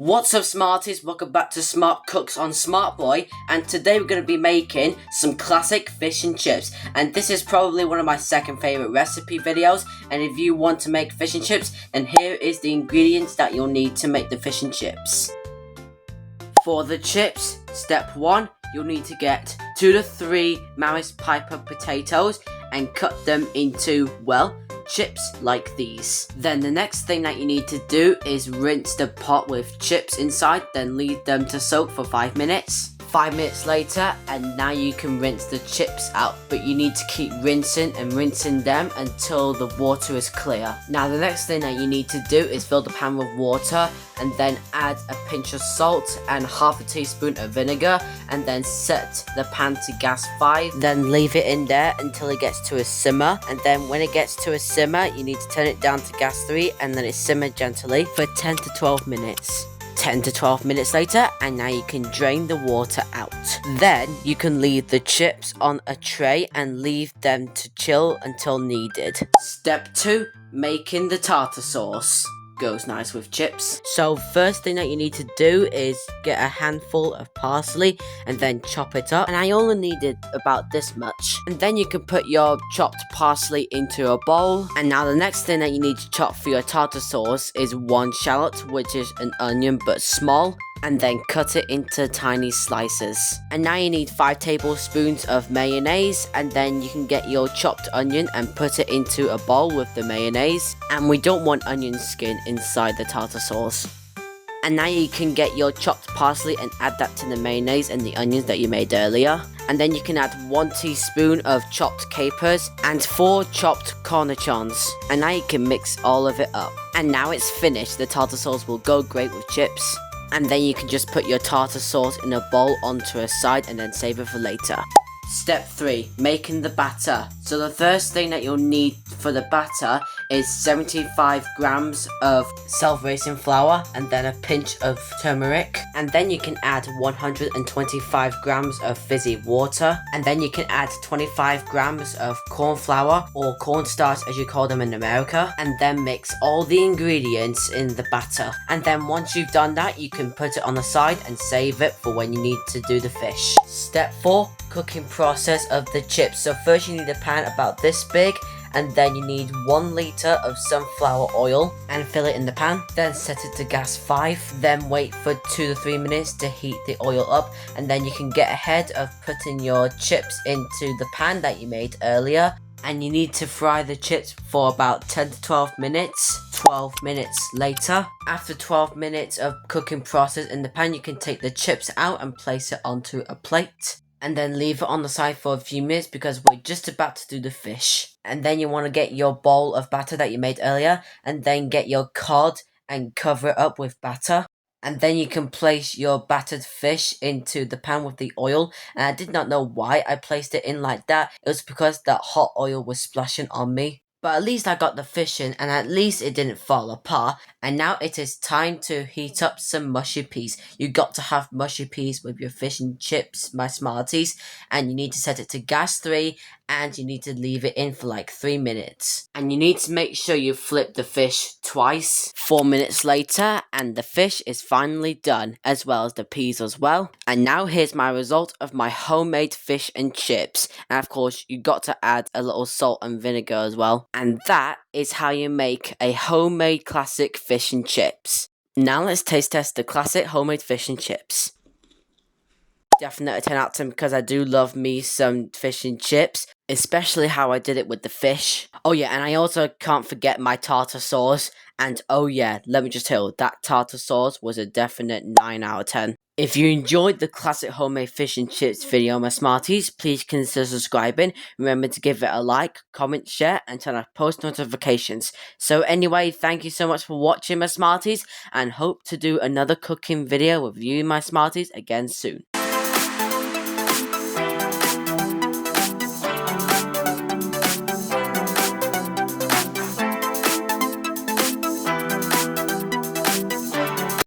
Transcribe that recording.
What's up, Smarties? Welcome back to Smart Cooks on Smart Boy, and today we're going to be making some classic fish and chips, and this is probably one of my second favourite recipe videos. And if you want to make fish and chips, then here is the ingredients that you'll need to make the fish and chips. For the chips, step 1, you'll need to get 2 to 3 Maris Piper potatoes and cut them into, well, chips like these. Then the next thing that you need to do is rinse the pot with chips inside, then leave them to soak for 5 minutes. 5 minutes later, and now you can rinse the chips out, but you need to keep rinsing and rinsing them until the water is clear. Now the next thing that you need to do is fill the pan with water and then add a pinch of salt and half a teaspoon of vinegar, and then set the pan to gas 5. Then leave it in there until it gets to a simmer, and then when it gets to a simmer you need to turn it down to gas 3 and let it simmer gently for 10 to 12 minutes. 10 to 12 minutes later, and now you can drain the water out. Then you can leave the chips on a tray and leave them to chill until needed. Step 2, making the tartar sauce. Goes nice with chips. So first thing that you need to do is get a handful of parsley and then chop it up, and I only needed about this much. And then you can put your chopped parsley into a bowl, and now the next thing that you need to chop for your tartar sauce is 1 shallot, which is an onion but small, and then cut it into tiny slices. And now you need 5 tablespoons of mayonnaise, and then you can get your chopped onion and put it into a bowl with the mayonnaise, and we don't want onion skin inside the tartar sauce. And now you can get your chopped parsley and add that to the mayonnaise and the onions that you made earlier. And then you can add 1 teaspoon of chopped capers and 4 chopped cornichons. And now you can mix all of it up. And now it's finished. The tartar sauce will go great with chips. And then you can just put your tartar sauce in a bowl onto a side and then save it for later. Step 3, making the batter. So the first thing that you'll need for the batter is 75 grams of self-raising flour and then a pinch of turmeric. And then you can add 125 grams of fizzy water. And then you can add 25 grams of cornflour, or cornstarch as you call them in America. And then mix all the ingredients in the batter. And then once you've done that, you can put it on the side and save it for when you need to do the fish. Step 4, cooking process of the chips. So first you need a pan about this big, and then you need 1 litre of sunflower oil and fill it in the pan. Then set it to gas 5, then wait for 2 to 3 minutes to heat the oil up, and then you can get ahead of putting your chips into the pan that you made earlier. And you need to fry the chips for about 10 to 12 minutes. 12 minutes later, after 12 minutes of cooking process in the pan, you can take the chips out and place it onto a plate. And then leave it on the side for a few minutes because we're just about to do the fish. And then you want to get your bowl of batter that you made earlier, and then get your cod and cover it up with batter. And then you can place your battered fish into the pan with the oil. And I did not know why I placed it in like that. It was because that hot oil was splashing on me. But at least I got the fish in, and at least it didn't fall apart. And now it is time to heat up some mushy peas. You got to have mushy peas with your fish and chips, my Smarties. And you need to set it to gas 3, and you need to leave it in for like 3 minutes. And you need to make sure you flip the fish twice. 4 minutes later, and the fish is finally done, as well as the peas as well. And now here's my result of my homemade fish and chips. And of course, you got to add a little salt and vinegar as well. And that is how you make a homemade classic fish and chips. Now let's taste test the classic homemade fish and chips. Definitely 10 out of 10 because I do love me some fish and chips, especially how I did it with the fish. Oh yeah, and I also can't forget my tartar sauce. And oh yeah, let me just tell you, that tartar sauce was a definite 9 out of 10. If you enjoyed the classic homemade fish and chips video, my Smarties, please consider subscribing. Remember to give it a like, comment, share, and turn on post notifications. So anyway, thank you so much for watching, my Smarties, and hope to do another cooking video with you, my Smarties, again soon.